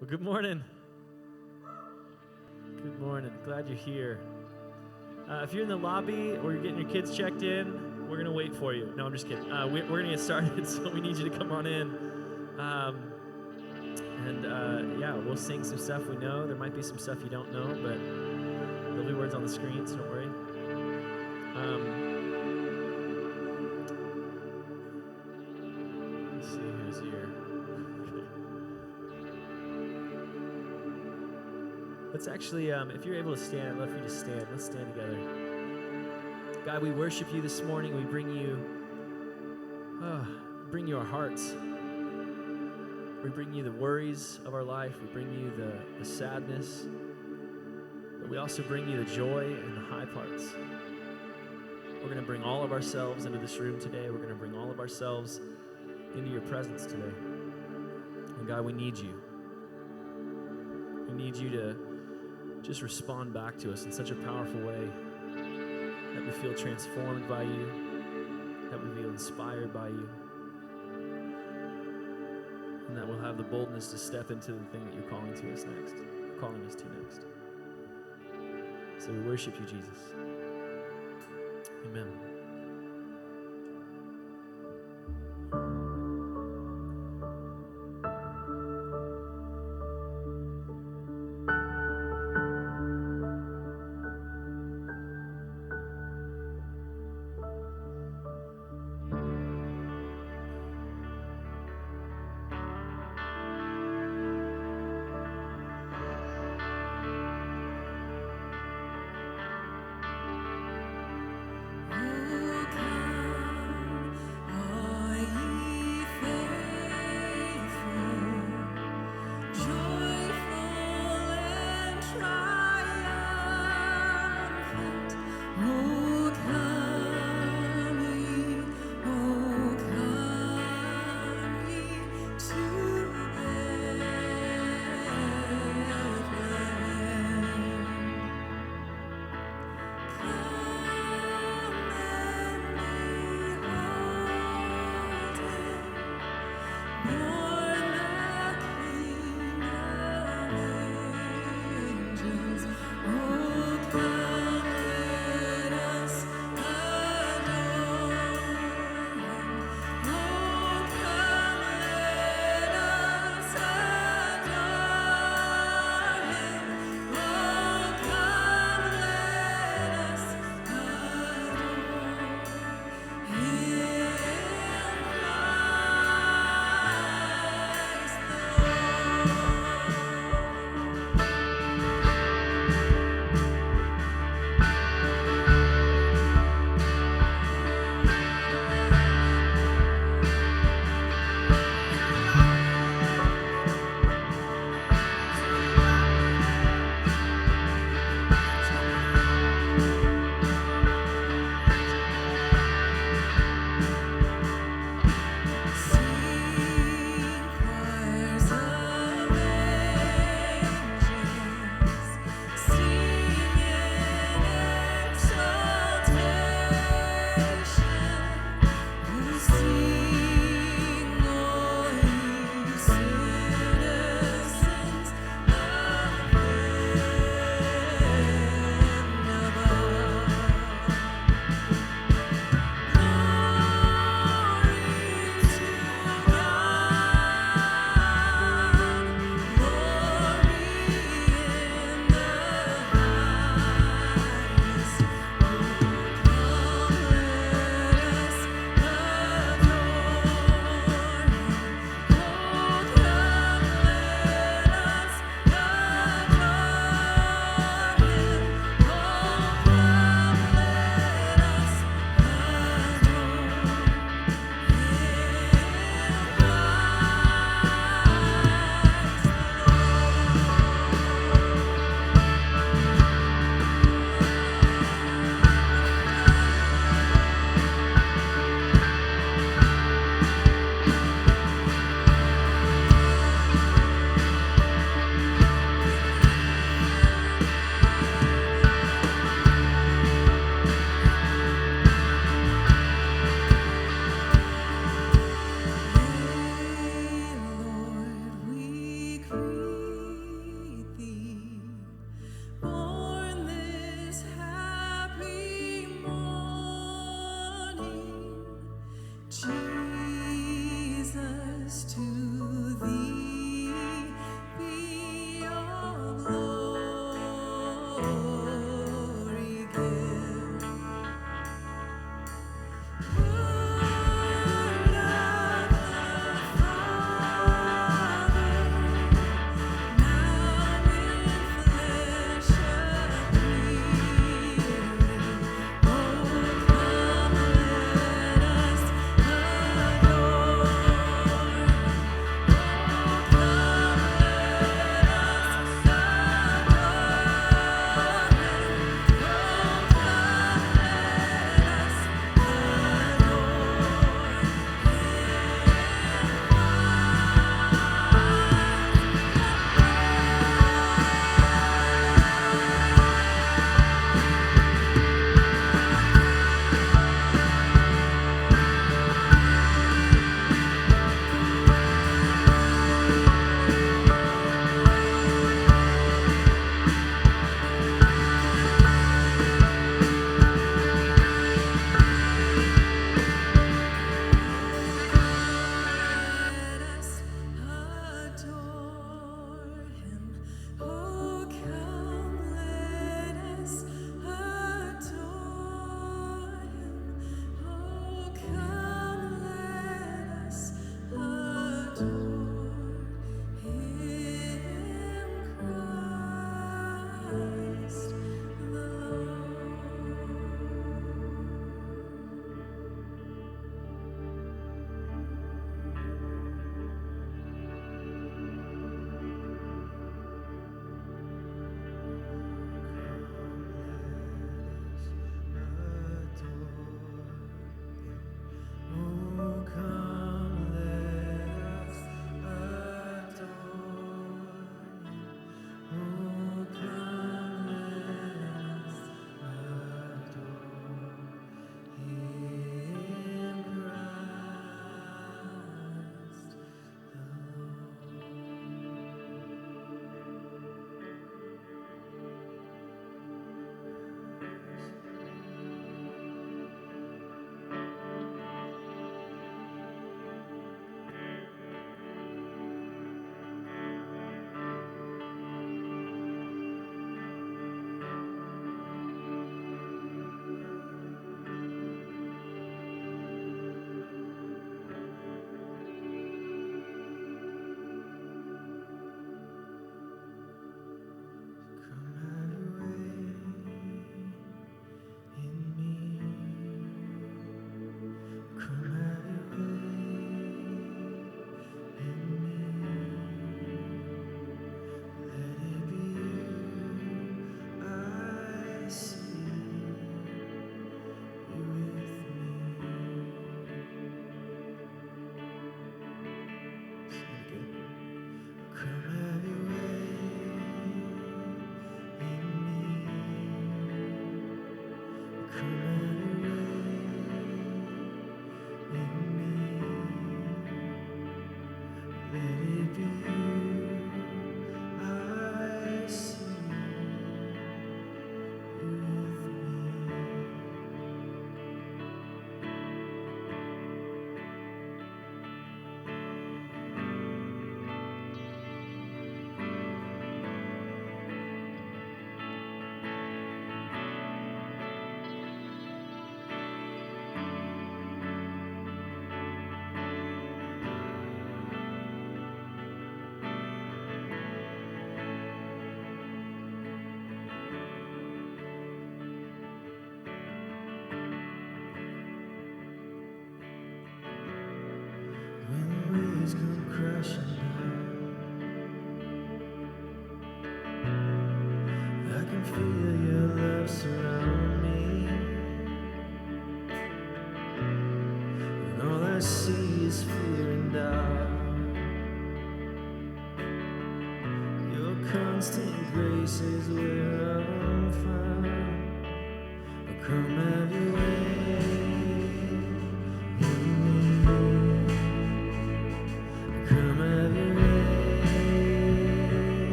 Well, good morning. Good morning. Glad you're here. If you're in the lobby or you're getting your kids checked in, we're going to wait for you. No, I'm just kidding. We're going to get started, so we need you to come on in. Yeah, we'll sing some stuff we know. There might be some stuff you don't know, but there'll be words on the screen, so don't worry. Let's see who's here. Let's actually, if you're able to stand, I'd love for you to stand. Let's stand together. God, we worship you this morning. We bring you our hearts. We bring you the worries of our life. We bring you the sadness. But we also bring you the joy and the high parts. We're going to bring all of ourselves into this room today. We're going to bring all of ourselves into your presence today. And God, we need you. We need you to just respond back to us in such a powerful way that we feel transformed by you, that we feel inspired by you, and that we'll have the boldness to step into the thing that you're calling to us next, calling us to next. So we worship you, Jesus. Amen.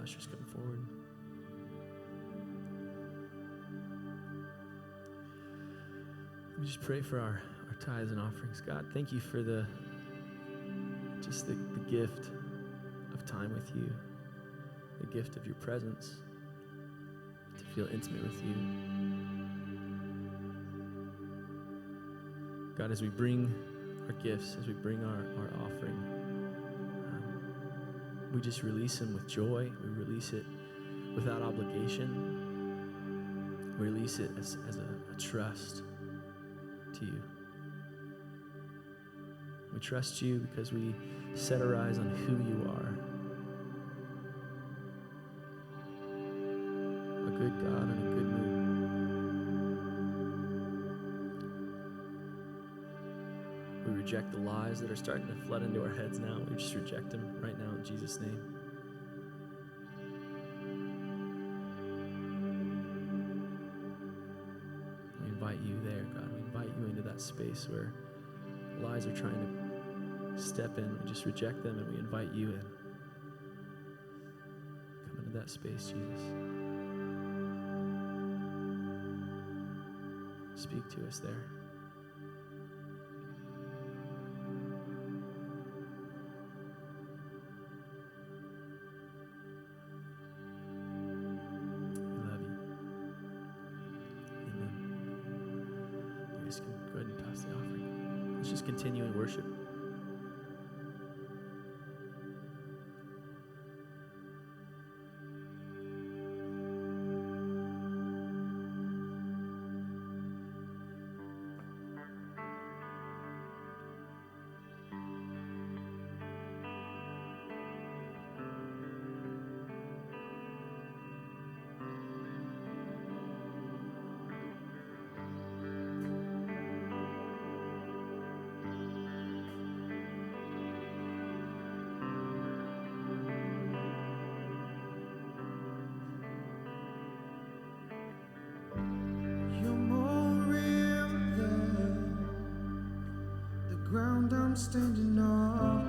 ushers come forward. We just pray for our tithes and offerings. God, thank you for the gift of time with you, the gift of your presence, to feel intimate with you. God, as we bring our gifts, as we bring our offering, we just release them with joy. We release it without obligation. We release it as a trust to you. We trust you because we set our eyes on who you are. A good God and a good mood. We reject the lies that are starting to flood into our heads now. We just reject them right now in Jesus' name. We invite you there, God. We invite you into that space where lies are trying to step in. We just reject them and we invite you in. Come into that space, Jesus. Speak to us there. We love you. Amen. You guys can go ahead and pass the offering. Let's just continue in worship. I'm standing on.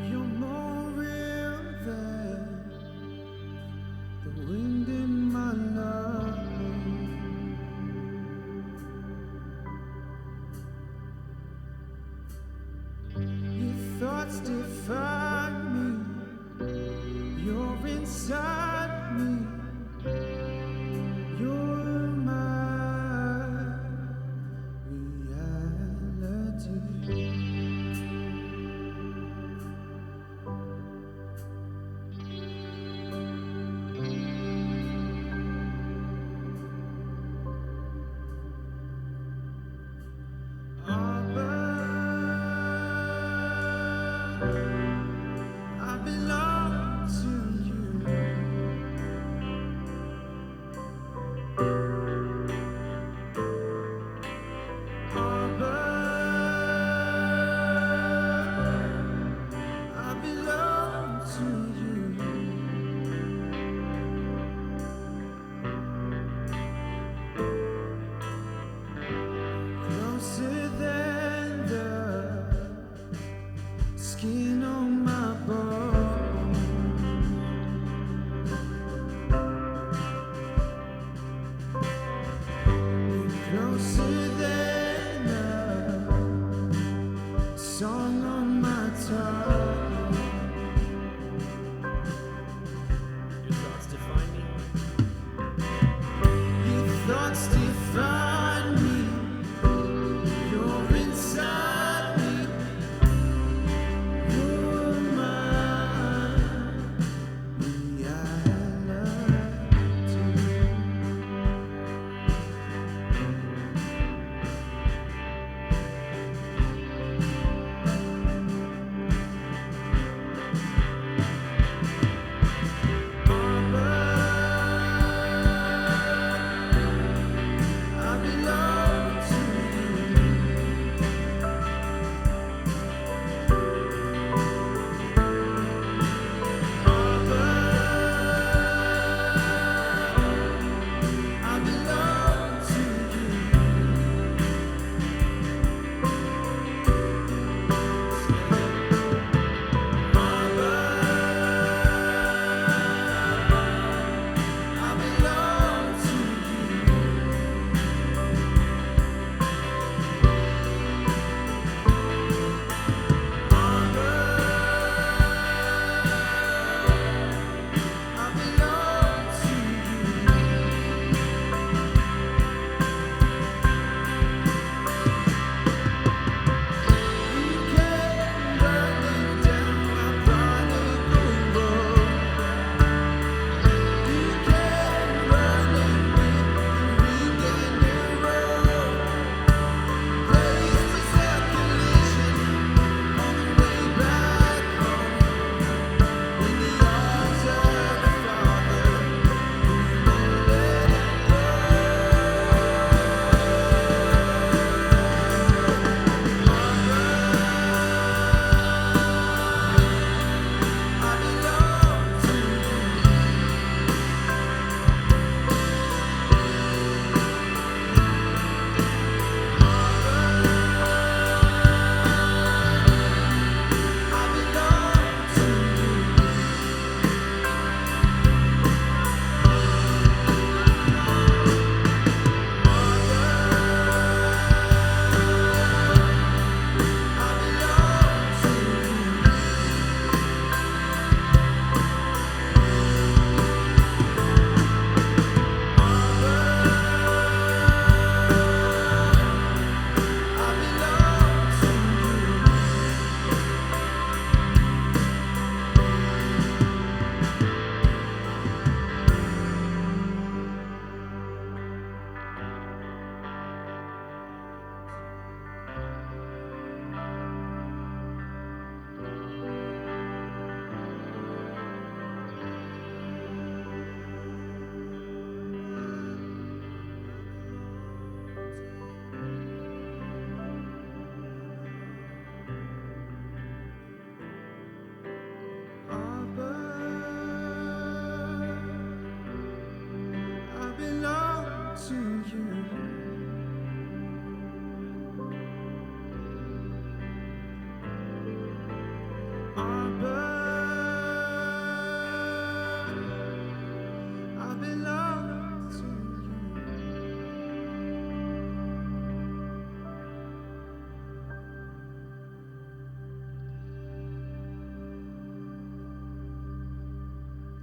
You're more real than the wind in my lungs. Your thoughts define me. You're inside me. You're my reality. Abba, I belong to you.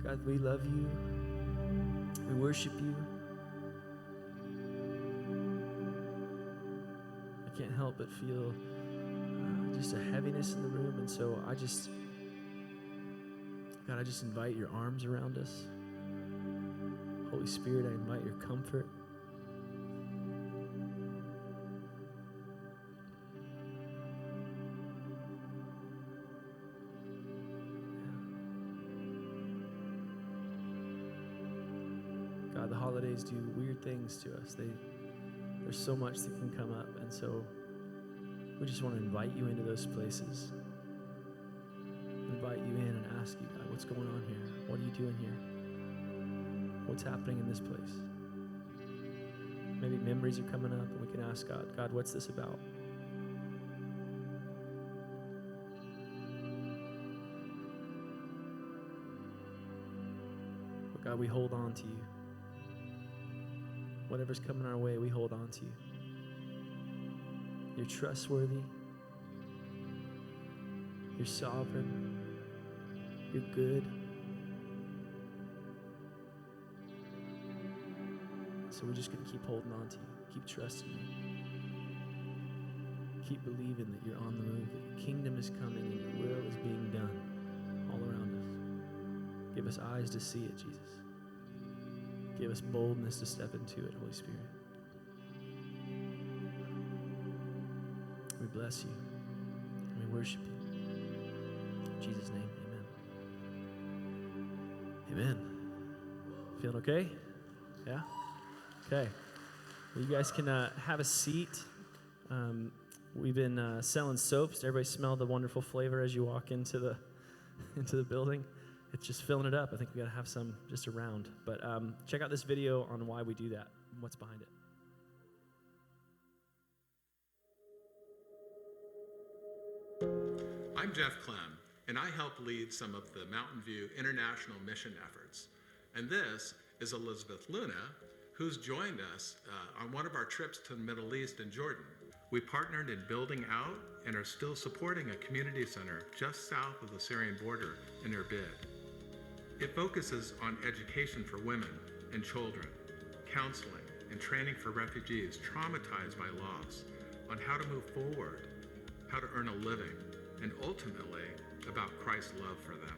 God, we love you. We worship you. I can't help but feel just a heaviness in the room. And so God, I just invite your arms around us. Holy Spirit, I invite your comfort. God, the holidays do weird things to us. There's so much that can come up. And so we just want to invite you into those places. Invite you in and ask you, God, what's going on here? What are you doing here? What's happening in this place? Maybe memories are coming up and we can ask God, what's this about? But God, we hold on to you. Whatever's coming our way, we hold on to you. You're trustworthy. You're sovereign. You're good. So we're just going to keep holding on to you. Keep trusting you. Keep believing that you're on the move, that your kingdom is coming and your will is being done all around us. Give us eyes to see it, Jesus. Give us boldness to step into it, Holy Spirit. We bless you. And we worship you. In Jesus' name, amen. Amen. Feeling okay? Yeah? Okay. Well, you guys can have a seat. We've been selling soaps. Everybody smell the wonderful flavor as you walk into the building. It's just filling it up. I think we got to have some just around. But check out this video on why we do that and what's behind it. I'm Jeff Clem, and I help lead some of the Mountain View international mission efforts. And this is Elizabeth Luna, who's joined us on one of our trips to the Middle East and Jordan. We partnered in building out and are still supporting a community center just south of the Syrian border in Erbil. It focuses on education for women and children, counseling and training for refugees traumatized by loss, on how to move forward, how to earn a living, and ultimately about Christ's love for them.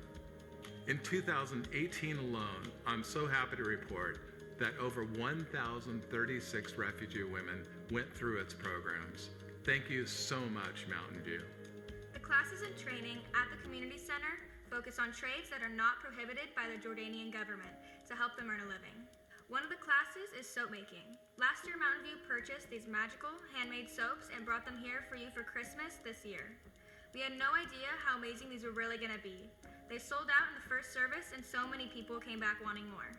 In 2018 alone, I'm so happy to report that over 1,036 refugee women went through its programs. Thank you so much, Mountain View. The classes and training at the community center focus on trades that are not prohibited by the Jordanian government to help them earn a living. One of the classes is soap making. Last year, Mountain View purchased these magical handmade soaps and brought them here for you for Christmas this year. We had no idea how amazing these were really gonna be. They sold out in the first service and so many people came back wanting more.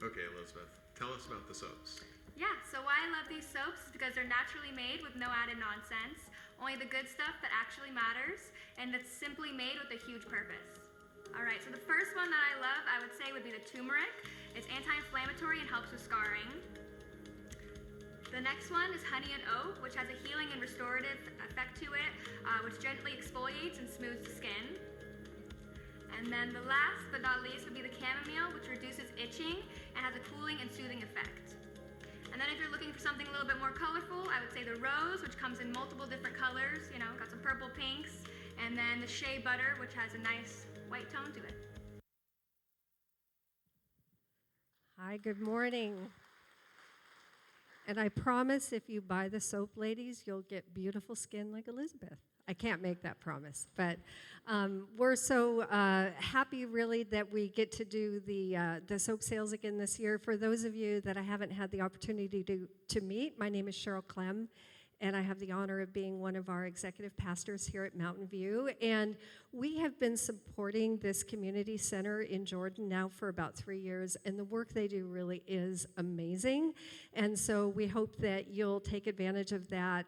Okay, Elizabeth, tell us about the soaps. Yeah, so why I love these soaps is because they're naturally made with no added nonsense, only the good stuff that actually matters, and that's simply made with a huge purpose. All right, so the first one that I love, I would say, would be the turmeric. It's anti-inflammatory and helps with scarring. The next one is honey and oak, which has a healing and restorative effect to it, which gently exfoliates and smooths the skin. And then the last but not least would be the chamomile, which reduces itching and has a cooling and soothing effect. And then if you're looking for something a little bit more colorful, I would say the rose, which comes in multiple different colors, got some purple pinks, and then the shea butter, which has a nice white tone to it. Hi, good morning. And I promise if you buy the soap, ladies, you'll get beautiful skin like Elizabeth. I can't make that promise, but we're so happy, really, that we get to do the soap sales again this year. For those of you that I haven't had the opportunity to meet, my name is Cheryl Clem, and I have the honor of being one of our executive pastors here at Mountain View. And we have been supporting this community center in Jordan now for about 3 years, and the work they do really is amazing. And so we hope that you'll take advantage of that.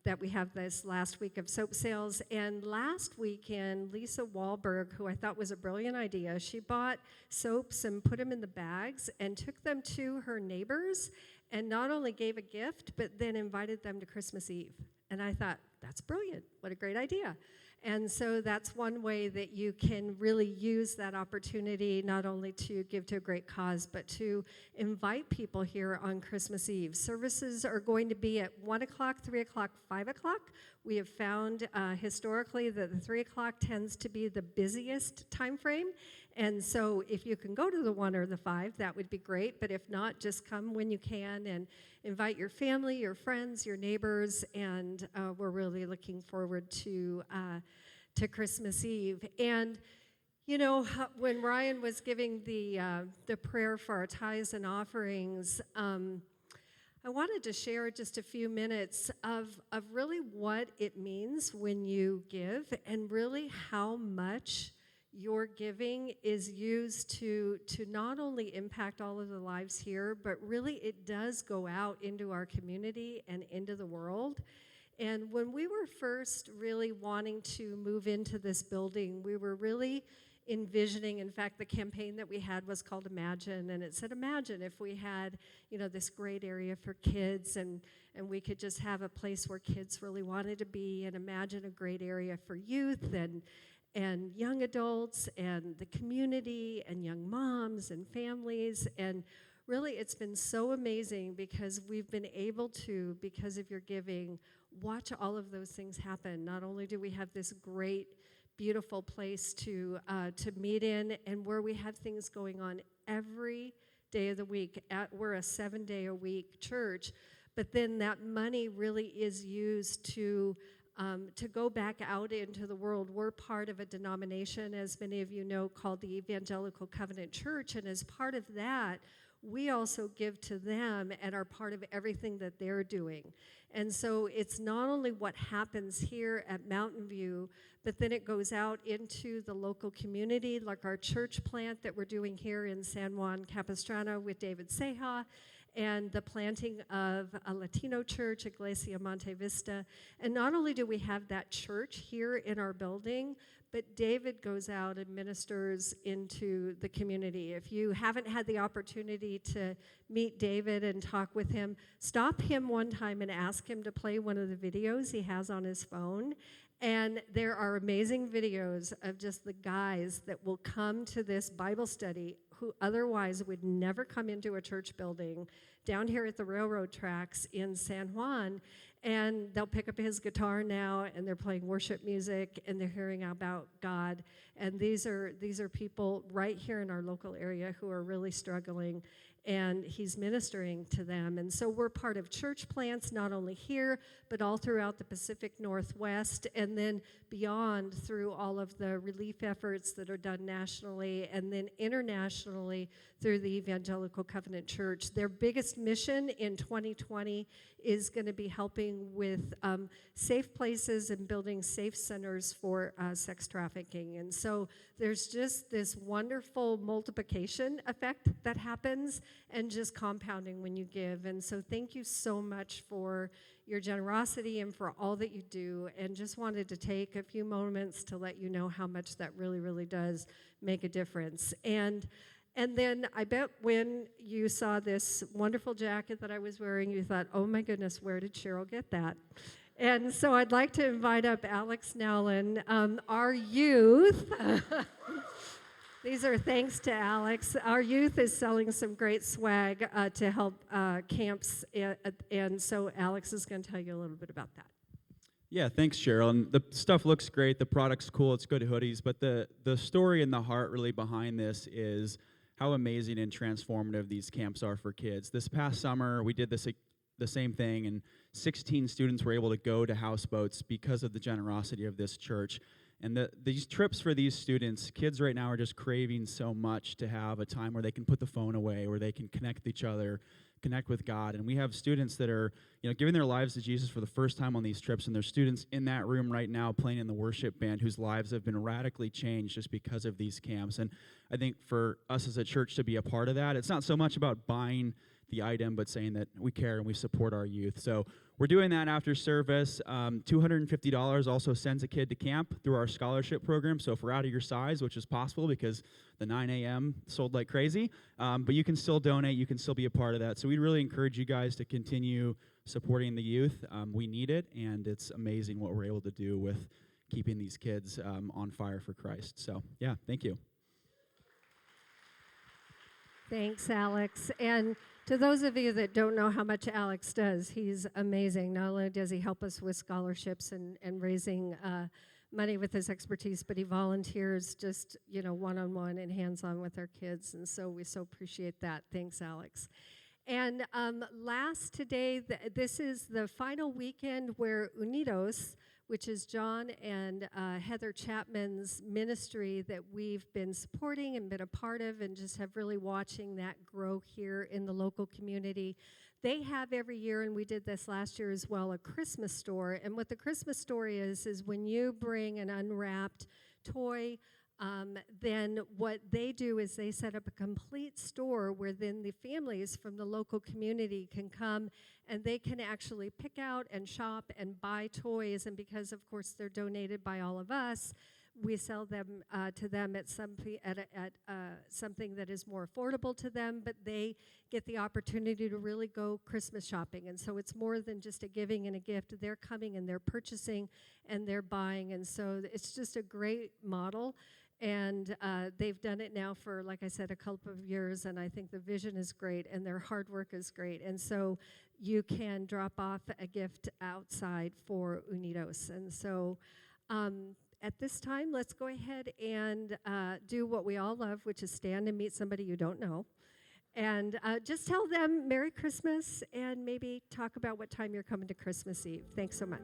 That we have this last week of soap sales. And last weekend, Lisa Wahlberg, who I thought was a brilliant idea, she bought soaps and put them in the bags and took them to her neighbors and not only gave a gift, but then invited them to Christmas Eve. And I thought, that's brilliant. What a great idea. And so that's one way that you can really use that opportunity not only to give to a great cause, but to invite people here on Christmas Eve. Services are going to be at 1 o'clock, 3 o'clock, 5 o'clock. We have found historically that the 3 o'clock tends to be the busiest time frame. And so if you can go to the 1 or the 5, that would be great. But if not, just come when you can and invite your family, your friends, your neighbors. And we're really looking forward to Christmas Eve. And you know, when Ryan was giving the prayer for our tithes and offerings, I wanted to share just a few minutes of really what it means when you give, and really how much your giving is used to not only impact all of the lives here, but really it does go out into our community and into the world. And when we were first really wanting to move into this building, we were really envisioning, in fact, the campaign that we had was called Imagine, and it said, imagine if we had, you know, this great area for kids, and we could just have a place where kids really wanted to be, and imagine a great area for youth and young adults and the community and young moms and families. And really, it's been so amazing because we've been able to, because of your giving, watch all of those things happen. Not only do we have this great, beautiful place to meet in, and where we have things going on every day of the week. We're a 7-day-a-week church, but then that money really is used to go back out into the world. We're part of a denomination, as many of you know, called the Evangelical Covenant Church, and as part of that, we also give to them and are part of everything that they're doing. And so it's not only what happens here at Mountain View, but then it goes out into the local community, like our church plant that we're doing here in San Juan Capistrano with David Ceja, and the planting of a Latino church, Iglesia Monte Vista. And not only do we have that church here in our building, but David goes out and ministers into the community. If you haven't had the opportunity to meet David and talk with him, stop him one time and ask him to play one of the videos he has on his phone. And there are amazing videos of just the guys that will come to this Bible study who otherwise would never come into a church building down here at the railroad tracks in San Juan. And they'll pick up his guitar now, and they're playing worship music, and they're hearing about God. And these are people right here in our local area who are really struggling, and he's ministering to them. And so we're part of church plants, not only here, but all throughout the Pacific Northwest, and then beyond through all of the relief efforts that are done nationally, and then internationally through the Evangelical Covenant Church. Their biggest mission in 2020 is going to be helping with safe places and building safe centers for sex trafficking. And so there's just this wonderful multiplication effect that happens, and just compounding when you give. And so thank you so much for your generosity and for all that you do, and just wanted to take a few moments to let you know how much that really, really does make a difference. And then I bet when you saw this wonderful jacket that I was wearing, you thought, oh my goodness, where did Cheryl get that? And so I'd like to invite up Alex Nowlin, our youth. These are thanks to Alex. Our youth is selling some great swag to help camps, and so Alex is going to tell you a little bit about that. Yeah, thanks, Cheryl. And the stuff looks great. The product's cool. It's good hoodies. But the story and the heart really behind this is how amazing and transformative these camps are for kids. This past summer, we did the same thing, and 16 students were able to go to houseboats because of the generosity of this church. And these trips for these students, kids right now are just craving so much to have a time where they can put the phone away, where they can connect with each other, connect with God. And we have students that are, giving their lives to Jesus for the first time on these trips, and there's students in that room right now playing in the worship band whose lives have been radically changed just because of these camps. And I think for us as a church to be a part of that, it's not so much about buying the item, but saying that we care and we support our youth. So we're doing that after service. $250 also sends a kid to camp through our scholarship program. So if we're out of your size, which is possible because the 9 a.m. sold like crazy, but you can still donate. You can still be a part of that. So we really encourage you guys to continue supporting the youth. We need it, and it's amazing what we're able to do with keeping these kids on fire for Christ. So, yeah, thank you. Thanks, Alex. And to those of you that don't know how much Alex does, he's amazing. Not only does he help us with scholarships and raising money with his expertise, but he volunteers just, one-on-one and hands-on with our kids. And so we so appreciate that. Thanks, Alex. And last today, this is the final weekend where Unidos, which is John and Heather Chapman's ministry that we've been supporting and been a part of and just have really watching that grow here in the local community. They have every year, and we did this last year as well, a Christmas store. And what the Christmas store is when you bring an unwrapped toy, then what they do is they set up a complete store where then the families from the local community can come and they can actually pick out and shop and buy toys. And because, of course, they're donated by all of us, we sell them to them at something that is more affordable to them, but they get the opportunity to really go Christmas shopping. And so it's more than just a giving and a gift. They're coming and they're purchasing and they're buying. And so it's just a great model. And they've done it now for, like I said, a couple of years, and I think the vision is great, and their hard work is great. And so you can drop off a gift outside for Unidos. And so at this time, let's go ahead and do what we all love, which is stand and meet somebody you don't know. And just tell them Merry Christmas and maybe talk about what time you're coming to Christmas Eve. Thanks so much.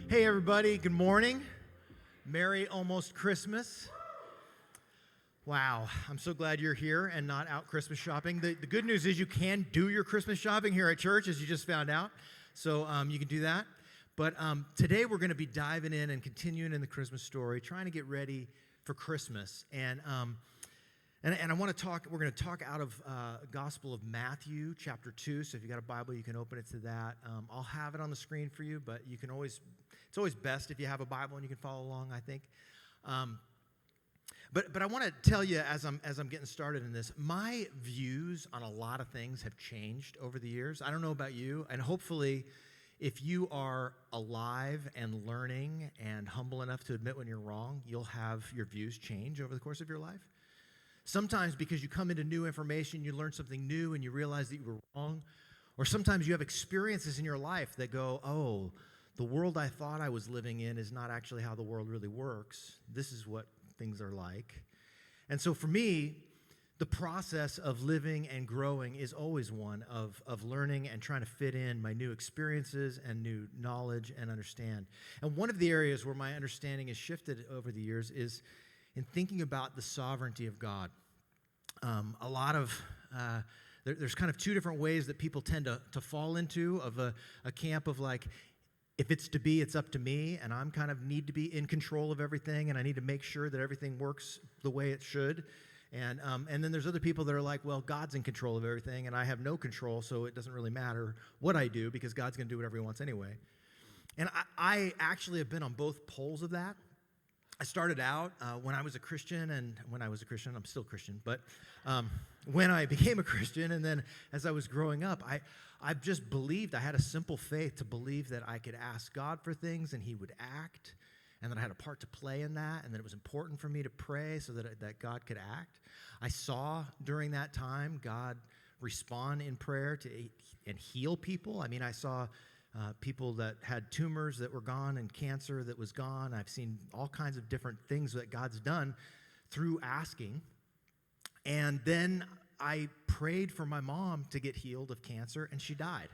Hey everybody, good morning. Merry almost Christmas. Wow, I'm so glad you're here and not out Christmas shopping. The good news is you can do your Christmas shopping here at church, as you just found out. So you can do that. But today we're going to be diving in and continuing in the Christmas story, trying to get ready for Christmas. And I want to talk, we're going to talk out of Gospel of Matthew, chapter 2. So if you got a Bible, you can open it to that. I'll have it on the screen for you, but you can always, it's always best if you have a Bible and you can follow along, I think. But I want to tell you, as I'm getting started in this, my views on a lot of things have changed over the years. I don't know about you, and hopefully, if you are alive and learning and humble enough to admit when you're wrong, you'll have your views change over the course of your life. Sometimes because you come into new information, you learn something new and you realize that you were wrong. Or sometimes you have experiences in your life that go, oh, the world I thought I was living in is not actually how the world really works. This is what things are like. And so for me, the process of living and growing is always one of learning and trying to fit in my new experiences and new knowledge and understand. And one of the areas where my understanding has shifted over the years is in thinking about the sovereignty of God. A lot of, there's kind of two different ways that people tend to fall into of a camp of like, if it's to be, it's up to me, and I'm kind of need to be in control of everything, and I need to make sure that everything works the way it should. And then there's other people that are like, well, God's in control of everything, and I have no control, so it doesn't really matter what I do because God's going to do whatever he wants anyway. And I actually have been on both poles of that. I started out when I was a Christian, and when I was a Christian, I'm still Christian, but when I became a Christian, and then as I was growing up, I just believed, I had a simple faith to believe that I could ask God for things and he would act, and that I had a part to play in that, and that it was important for me to pray so that God could act. I saw during that time God respond in prayer and heal people. I mean, I saw people that had tumors that were gone and cancer that was gone. I've seen all kinds of different things that God's done through asking. And then I prayed for my mom to get healed of cancer, and she died.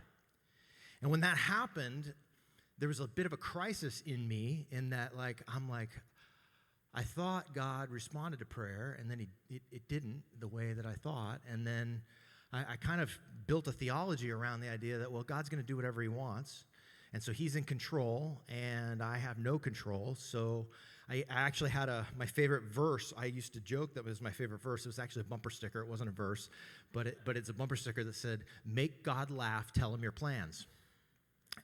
And when that happened, there was a bit of a crisis in me in that, I thought God responded to prayer, and then it didn't the way that I thought. And then I kind of built a theology around the idea that, well, God's going to do whatever he wants. And so he's in control, and I have no control. So I actually had my favorite verse. I used to joke that was my favorite verse. It was actually a bumper sticker. It wasn't a verse, but it's a bumper sticker that said, "Make God laugh, tell him your plans."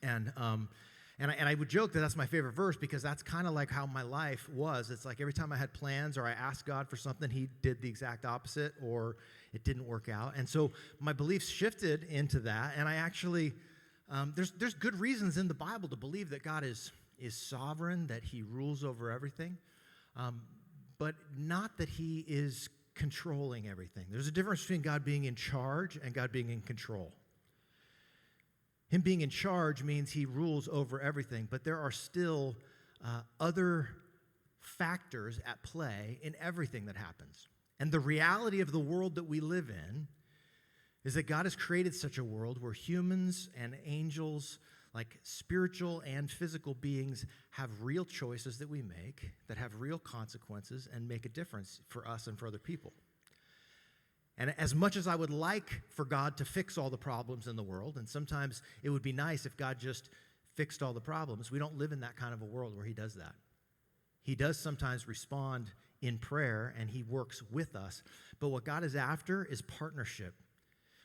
And I would joke that that's my favorite verse because that's kind of like how my life was. It's like every time I had plans or I asked God for something, he did the exact opposite or it didn't work out. And so my beliefs shifted into that, and I actually, there's good reasons in the Bible to believe that God is sovereign, that he rules over everything, but not that he is controlling everything. There's a difference between God being in charge and God being in control. Him being in charge means he rules over everything, but there are still other factors at play in everything that happens. And the reality of the world that we live in is that God has created such a world where humans and angels, like spiritual and physical beings, have real choices that we make that have real consequences and make a difference for us and for other people. And as much as I would like for God to fix all the problems in the world, and sometimes it would be nice if God just fixed all the problems, we don't live in that kind of a world where he does that. He does sometimes respond in prayer, and he works with us. But what God is after is partnership.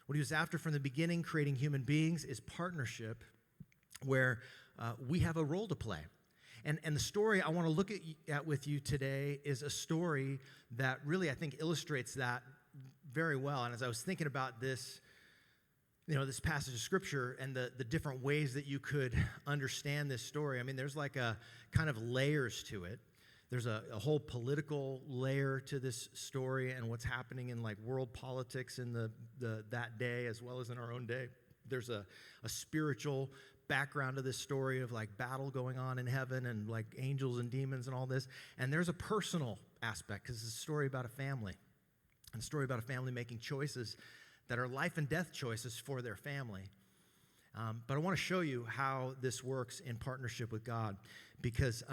What he was after from the beginning, creating human beings, is partnership where we have a role to play. And the story I want to look at with you today is a story that really, I think, illustrates that very well. And as I was thinking about this, this passage of Scripture and the different ways that you could understand this story, I mean, there's like a kind of layers to it. There's a whole political layer to this story and what's happening in like world politics in that day as well as in our own day. There's a spiritual background to this story of like battle going on in heaven and like angels and demons and all this. And there's a personal aspect because it's a story about a family. And a story about a family making choices that are life and death choices for their family. But I want to show you how this works in partnership with God because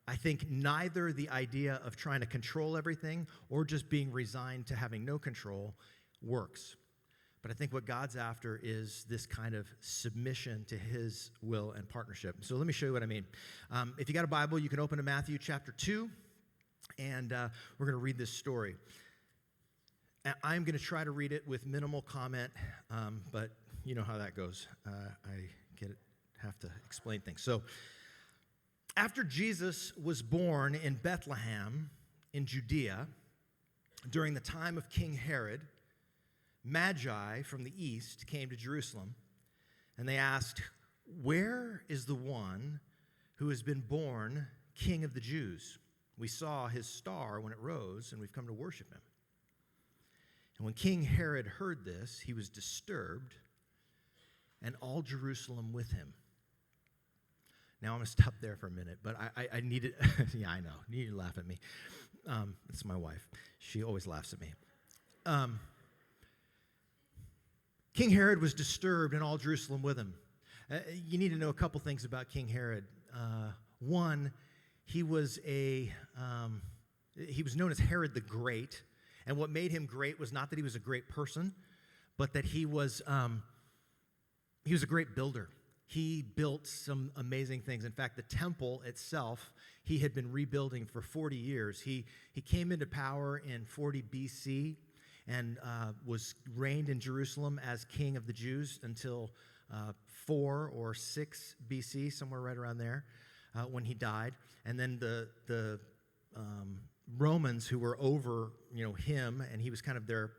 I think neither the idea of trying to control everything or just being resigned to having no control works. But I think what God's after is this kind of submission to his will and partnership. So let me show you what I mean. If you got a Bible, you can open to Matthew chapter 2, and we're going to read this story. I'm going to try to read it with minimal comment, but you know how that goes. I have to explain things. So, after Jesus was born in Bethlehem in Judea, during the time of King Herod, Magi from the east came to Jerusalem, and they asked, "Where is the one who has been born King of the Jews? We saw his star when it rose, and we've come to worship him." And when King Herod heard this, he was disturbed, and all Jerusalem with him. Now, I'm going to stop there for a minute, but I need it. Yeah, I know. You need to laugh at me. It's my wife. She always laughs at me. King Herod was disturbed, and all Jerusalem with him. You need to know a couple things about King Herod. One, he was known as Herod the Great. And what made him great was not that he was a great person, but that he was a great builder. He built some amazing things. In fact, the temple itself, he had been rebuilding for 40 years. He came into power in 40 BC and was reigned in Jerusalem as king of the Jews until 4 or 6 BC, somewhere right around there, when he died. And then the Romans, who were over him, and he was kind of their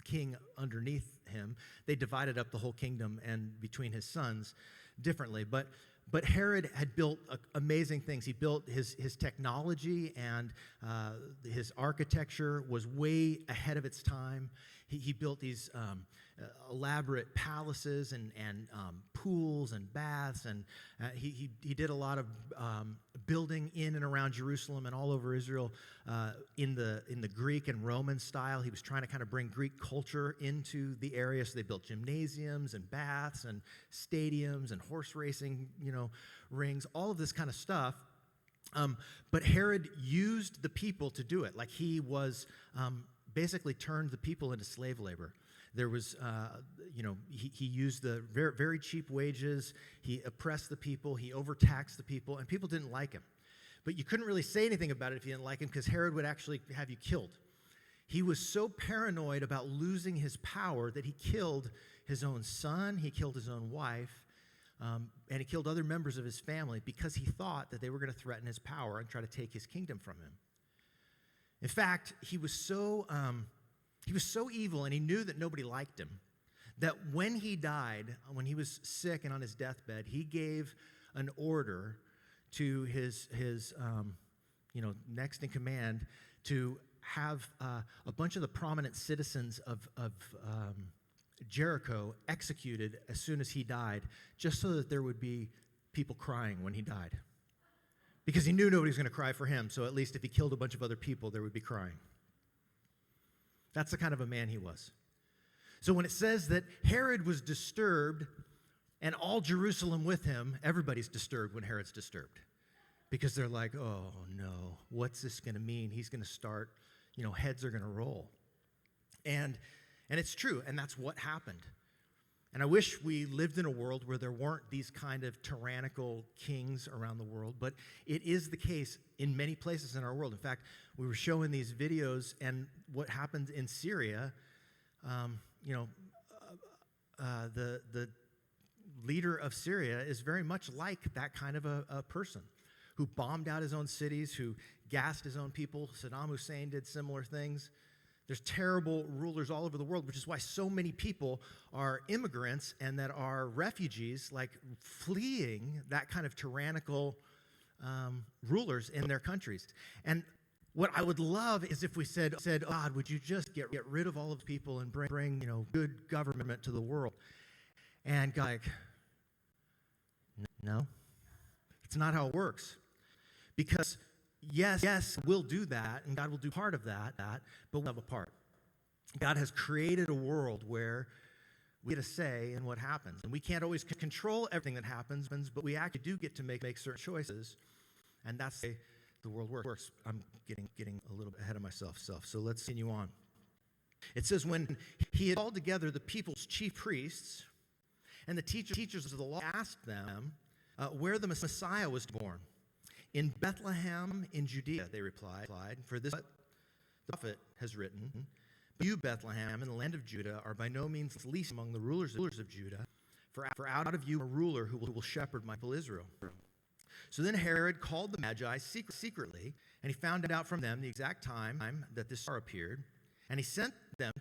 king underneath him, they divided up the whole kingdom and between his sons differently. But but Herod had built amazing things. He built his technology, and his architecture was way ahead of its time. He built these elaborate palaces and pools and baths, and he did a lot of building in and around Jerusalem and all over Israel in the Greek and Roman style. He was trying to kind of bring Greek culture into the area, so they built gymnasiums and baths and stadiums and horse racing, rings, all of this kind of stuff. But Herod used the people to do it. Like, he was basically turned the people into slave labor. There was, he used the very, very cheap wages. He oppressed the people. He overtaxed the people, and people didn't like him. But you couldn't really say anything about it if you didn't like him, because Herod would actually have you killed. He was so paranoid about losing his power that he killed his own son, he killed his own wife, and he killed other members of his family because he thought that they were going to threaten his power and try to take his kingdom from him. In fact, he was so evil, and he knew that nobody liked him, that when he died, when he was sick and on his deathbed, he gave an order to his next in command to have a bunch of the prominent citizens of Jericho executed as soon as he died, just so that there would be people crying when he died. Because he knew nobody was going to cry for him, so at least if he killed a bunch of other people, there would be crying. That's the kind of a man he was. So when it says that Herod was disturbed and all Jerusalem with him, everybody's disturbed when Herod's disturbed. Because they're like, oh no, what's this going to mean? He's going to start, heads are going to roll. And it's true, and that's what happened. And I wish we lived in a world where there weren't these kind of tyrannical kings around the world, but it is the case in many places in our world. In fact, we were showing these videos, and what happened in Syria, the leader of Syria is very much like that kind of a person who bombed out his own cities, who gassed his own people. Saddam Hussein did similar things. There's terrible rulers all over the world, which is why so many people are immigrants and that are refugees, like fleeing that kind of tyrannical rulers in their countries. And what I would love is if we said, God, would you just get rid of all of the people and bring good government to the world? And God, like, no, it's not how it works. Because yes, we'll do that, and God will do part of that, but we'll have a part. God has created a world where we get a say in what happens. And we can't always control everything that happens, but we actually do get to make certain choices, and that's the way the world works. I'm getting a little bit ahead of myself, so let's continue on. It says, when he had called together the people's chief priests and the teachers of the law, asked them where the Messiah was born. In Bethlehem in Judea, they replied, for this the prophet has written, but you, Bethlehem, in the land of Judah, are by no means least among the rulers of Judah, for out of you a ruler who will shepherd my people Israel. So then Herod called the Magi secretly, and he found out from them the exact time that this star appeared, and he sent them